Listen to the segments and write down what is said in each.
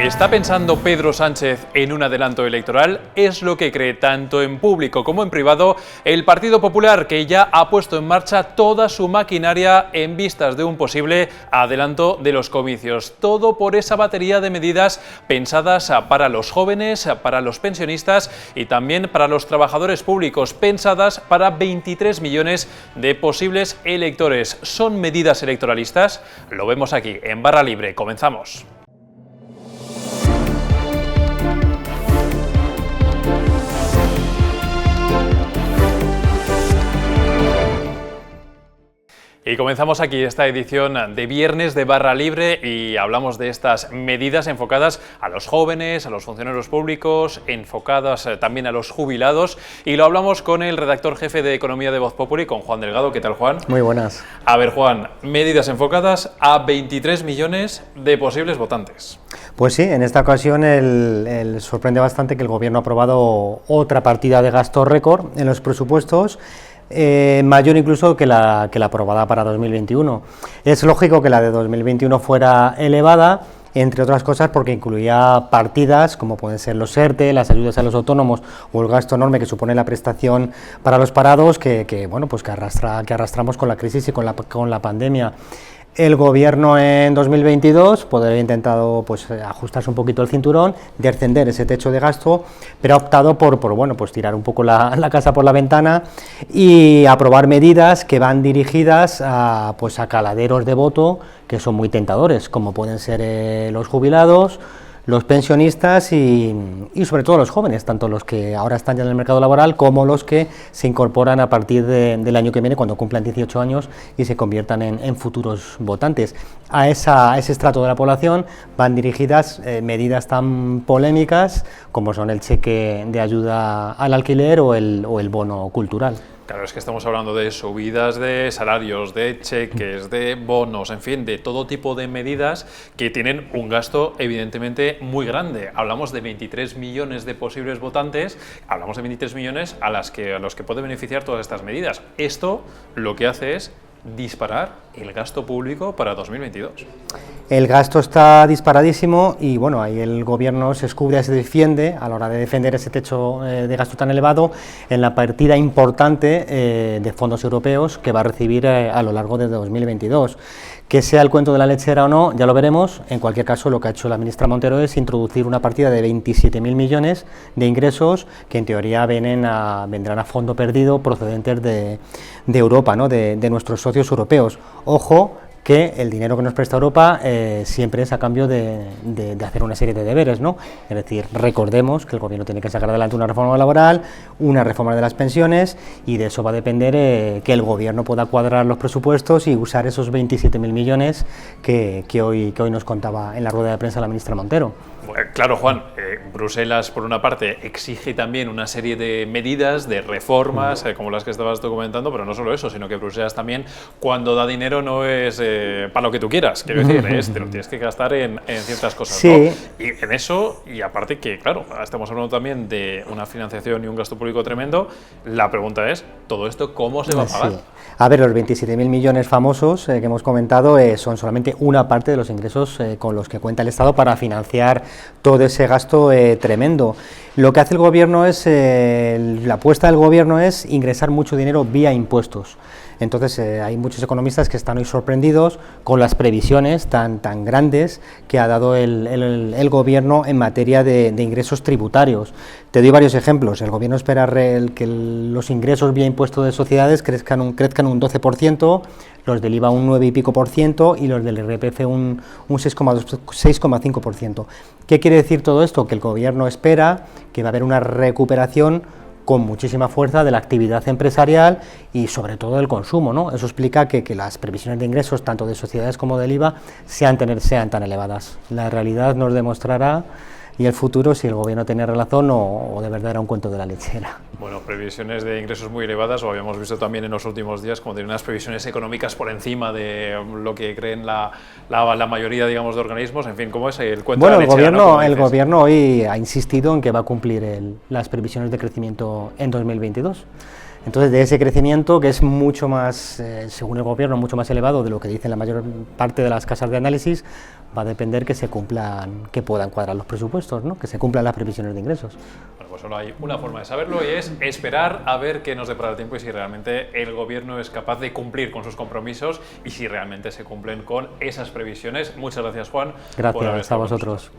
¿Está pensando Pedro Sánchez en un adelanto electoral? Es lo que cree tanto en público como en privado el Partido Popular, que ya ha puesto en marcha toda su maquinaria en vistas de un posible adelanto de los comicios. Todo por esa batería de medidas pensadas para los jóvenes, para los pensionistas y también para los trabajadores públicos, pensadas para 23 millones de posibles electores. ¿Son medidas electoralistas? Lo vemos aquí en Barra Libre. Comenzamos. Y comenzamos aquí esta edición de viernes de Barra Libre y hablamos de estas medidas enfocadas a los jóvenes, a los funcionarios públicos, enfocadas también a los jubilados, y lo hablamos con el redactor jefe de Economía de Voz Populi, con Juan Delgado. ¿Qué tal, Juan? Muy buenas. A ver, Juan, medidas enfocadas a 23 millones de posibles votantes. Pues sí, en esta ocasión sorprende bastante que el Gobierno ha aprobado otra partida de gasto récord en los presupuestos, mayor incluso que la aprobada para 2021. Es lógico que la de 2021 fuera elevada, entre otras cosas porque incluía partidas como pueden ser los ERTE, las ayudas a los autónomos o el gasto enorme que supone la prestación para los parados que arrastramos con la crisis y con la pandemia. El Gobierno en 2022 podría haber intentado ajustarse un poquito el cinturón, descender ese techo de gasto, pero ha optado por tirar un poco la casa por la ventana y aprobar medidas que van dirigidas a caladeros de voto que son muy tentadores, como pueden ser los jubilados, los pensionistas y sobre todo los jóvenes, tanto los que ahora están ya en el mercado laboral como los que se incorporan a partir del año que viene, cuando cumplan 18 años y se conviertan en futuros votantes. A ese estrato de la población van dirigidas medidas tan polémicas como son el cheque de ayuda al alquiler o el bono cultural. Claro, es que estamos hablando de subidas de salarios, de cheques, de bonos, en fin, de todo tipo de medidas que tienen un gasto evidentemente muy grande. Hablamos de 23 millones de posibles votantes, hablamos de 23 millones a los que puede beneficiar todas estas medidas. Esto lo que hace es disparar el gasto público para 2022. El gasto está disparadísimo y ahí el Gobierno se escuda y se defiende a la hora de defender ese techo de gasto tan elevado en la partida importante de fondos europeos que va a recibir a lo largo de 2022. Que sea el cuento de la lechera o no, ya lo veremos. En cualquier caso, lo que ha hecho la ministra Montero es introducir una partida de 27.000 millones de ingresos que en teoría vendrán a fondo perdido procedentes de Europa, ¿no? de nuestros socios europeos. Ojo, que el dinero que nos presta Europa siempre es a cambio de hacer una serie de deberes, ¿no? Es decir, recordemos que el Gobierno tiene que sacar adelante una reforma laboral, una reforma de las pensiones, y de eso va a depender que el Gobierno pueda cuadrar los presupuestos y usar esos 27.000 millones que hoy nos contaba en la rueda de prensa la ministra Montero. Claro, Juan, Bruselas, por una parte, exige también una serie de medidas, de reformas, como las que estabas documentando, pero no solo eso, sino que Bruselas también, cuando da dinero, no es para lo que tú quieras, quiero decir, te lo tienes que gastar en ciertas cosas, sí, ¿no? Y en eso, y aparte que, claro, estamos hablando también de una financiación y un gasto público tremendo, la pregunta es, ¿todo esto cómo se va a pagar? Sí. A ver, los 27.000 millones famosos que hemos comentado son solamente una parte de los ingresos con los que cuenta el Estado para financiar todo ese gasto tremendo. Lo que hace el Gobierno la apuesta del Gobierno es ingresar mucho dinero vía impuestos. Entonces hay muchos economistas que están hoy sorprendidos con las previsiones tan grandes que ha dado el Gobierno en materia de ingresos tributarios. Te doy varios ejemplos. El Gobierno espera que los ingresos vía impuesto de sociedades crezcan un 12%, los del IVA un 9 y pico por ciento y los del IRPF un 6,5%. ¿Qué quiere decir todo esto? Que el Gobierno espera que va a haber una recuperación con muchísima fuerza de la actividad empresarial y sobre todo del consumo, ¿no? Eso explica que las previsiones de ingresos, tanto de sociedades como del IVA, sean tan elevadas. La realidad nos demostrará, y el futuro, si el Gobierno tiene razón o de verdad era un cuento de la lechera. Bueno, previsiones de ingresos muy elevadas, lo habíamos visto también en los últimos días, como tienen unas previsiones económicas por encima de lo que creen la mayoría, digamos, de organismos. En fin, ¿cómo es el cuento de la lechera? Bueno, el Gobierno hoy ha insistido en que va a cumplir las previsiones de crecimiento en 2022. Entonces, de ese crecimiento, que es mucho más, según el gobierno, mucho más elevado de lo que dicen la mayor parte de las casas de análisis, va a depender que se cumplan, que puedan cuadrar los presupuestos, ¿no? Que se cumplan las previsiones de ingresos. Bueno, pues solo hay una forma de saberlo y es esperar a ver qué nos depara el tiempo y si realmente el gobierno es capaz de cumplir con sus compromisos y si realmente se cumplen con esas previsiones. Muchas gracias, Juan. Gracias a vosotros.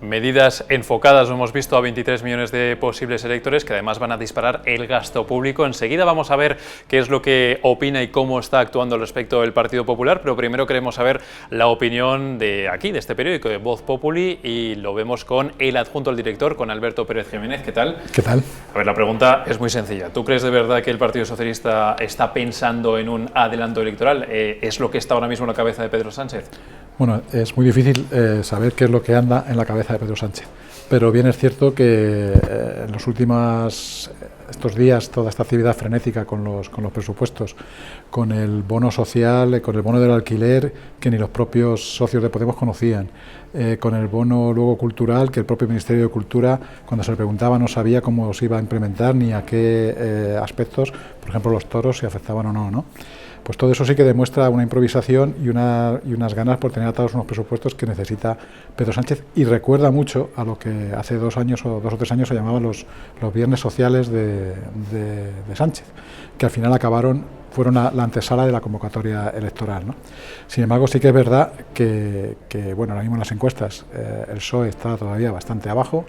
Medidas enfocadas, lo hemos visto, a 23 millones de posibles electores que además van a disparar el gasto público. Enseguida vamos a ver qué es lo que opina y cómo está actuando al respecto el Partido Popular, pero primero queremos saber la opinión de aquí, de este periódico, de Voz Populi, y lo vemos con el adjunto al director, con Alberto Pérez Jiménez. ¿Qué tal? ¿Qué tal? A ver, la pregunta es muy sencilla. ¿Tú crees de verdad que el Partido Socialista está pensando en un adelanto electoral? ¿Es lo que está ahora mismo en la cabeza de Pedro Sánchez? Bueno, es muy difícil saber qué es lo que anda en la cabeza de Pedro Sánchez, pero bien es cierto que en los últimos estos días toda esta actividad frenética con los presupuestos, con el bono social, con el bono del alquiler que ni los propios socios de Podemos conocían, con el bono luego cultural que el propio Ministerio de Cultura, cuando se le preguntaba, no sabía cómo se iba a implementar ni a qué aspectos, por ejemplo los toros, si afectaban o no, ¿no? Pues todo eso sí que demuestra una improvisación y unas ganas por tener atados unos presupuestos que necesita Pedro Sánchez, y recuerda mucho a lo que hace 2 años o 2 o 3 años se llamaban los viernes sociales de Sánchez, que al final fueron la antesala de la convocatoria electoral, ¿no? Sin embargo, sí que es verdad que bueno, ahora mismo en las encuestas el PSOE está todavía bastante abajo,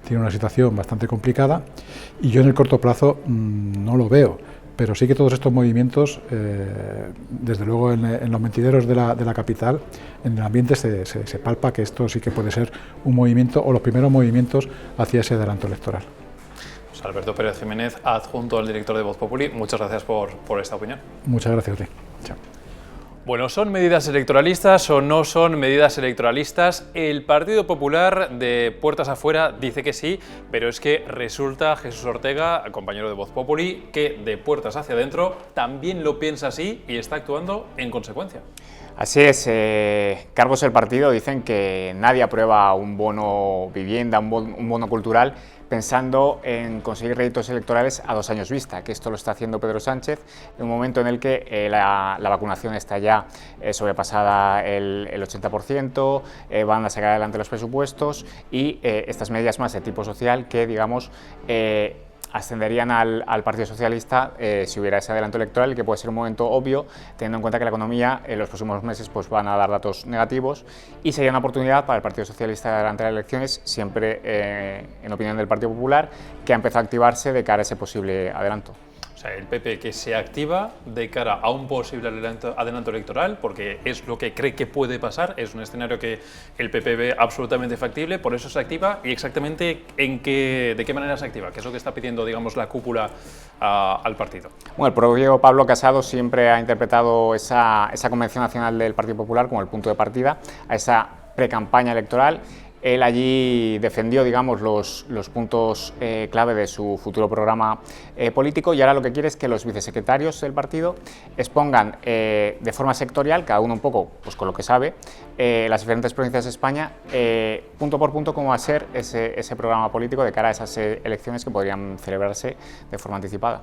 tiene una situación bastante complicada y yo en el corto plazo no lo veo. Pero sí que todos estos movimientos, desde luego en los mentideros de la capital, en el ambiente se palpa que esto sí que puede ser un movimiento o los primeros movimientos hacia ese adelanto electoral. Pues Alberto Pérez Jiménez, adjunto al director de Voz Populi, muchas gracias por esta opinión. Muchas gracias a ti. Chao. Bueno, ¿son medidas electoralistas o no son medidas electoralistas? El Partido Popular, de puertas afuera, dice que sí, pero es que resulta Jesús Ortega, compañero de Voz Populi, que de puertas hacia adentro también lo piensa así y está actuando en consecuencia. Así es, cargos del partido dicen que nadie aprueba un bono vivienda, un bono cultural, pensando en conseguir réditos electorales a 2 años vista, que esto lo está haciendo Pedro Sánchez en un momento en el que la vacunación está ya sobrepasada el 80%, van a sacar adelante los presupuestos y estas medidas más de tipo social que, digamos, ascenderían al Partido Socialista si hubiera ese adelanto electoral, que puede ser un momento obvio, teniendo en cuenta que la economía en los próximos meses pues, van a dar datos negativos, y sería una oportunidad para el Partido Socialista de adelantar elecciones, siempre en opinión del Partido Popular, que ha empezado a activarse de cara a ese posible adelanto. O sea, el PP que se activa de cara a un posible adelanto electoral, porque es lo que cree que puede pasar, es un escenario que el PP ve absolutamente factible, por eso se activa. ¿Y exactamente de qué manera se activa? ¿Qué es lo que está pidiendo, digamos, la cúpula al partido? Bueno, el propio Pablo Casado siempre ha interpretado esa Convención Nacional del Partido Popular como el punto de partida a esa precampaña electoral. Él allí defendió, digamos, los puntos clave de su futuro programa político, y ahora lo que quiere es que los vicesecretarios del partido expongan de forma sectorial, cada uno un poco pues, con lo que sabe, las diferentes provincias de España, punto por punto, cómo va a ser ese programa político de cara a esas elecciones que podrían celebrarse de forma anticipada.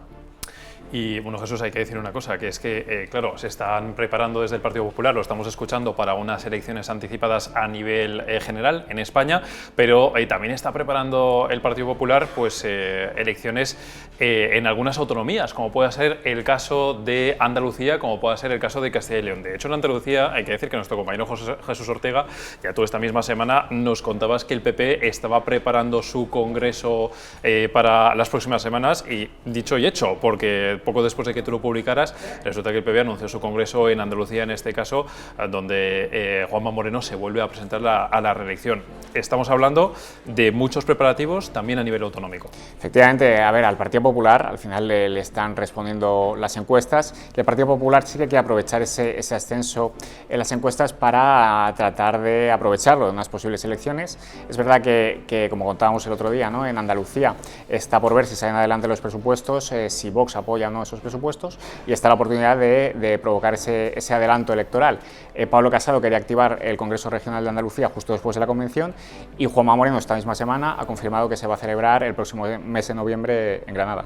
Y bueno, Jesús, hay que decir una cosa, que es que, claro, se están preparando desde el Partido Popular, lo estamos escuchando, para unas elecciones anticipadas a nivel general en España, pero también está preparando el Partido Popular pues, elecciones en algunas autonomías, como pueda ser el caso de Andalucía, como pueda ser el caso de Castilla y León. De hecho, en Andalucía, hay que decir que nuestro compañero Jesús Ortega, ya tú esta misma semana nos contabas que el PP estaba preparando su congreso para las próximas semanas, y dicho y hecho, porque poco después de que tú lo publicaras, resulta que el PP anunció su congreso en Andalucía, en este caso, donde Juanma Moreno se vuelve a presentar a la reelección. Estamos hablando de muchos preparativos también a nivel autonómico. Efectivamente, a ver, al Partido Popular al final le están respondiendo las encuestas, y el Partido Popular sí que quiere aprovechar ese ascenso en las encuestas para tratar de aprovecharlo en unas posibles elecciones. Es verdad que como contábamos el otro día, ¿no?, en Andalucía está por ver si salen adelante los presupuestos, si Vox apoya o no esos presupuestos, y está la oportunidad de provocar ese adelanto electoral. Pablo Casado quería activar el Congreso Regional de Andalucía justo después de la convención, y Juanma Moreno esta misma semana ha confirmado que se va a celebrar el próximo mes de noviembre en Granada.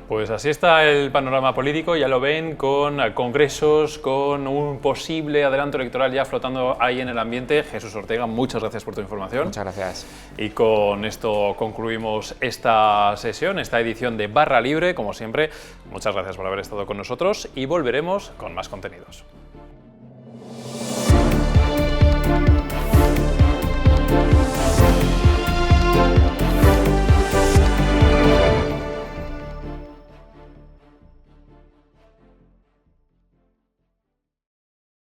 Pues así está el panorama político, ya lo ven, con congresos, con un posible adelanto electoral ya flotando ahí en el ambiente. Jesús Ortega, muchas gracias por tu información. Muchas gracias. Y con esto concluimos esta sesión, esta edición de Barra Libre. Como siempre, muchas gracias por haber estado con nosotros y volveremos con más contenidos.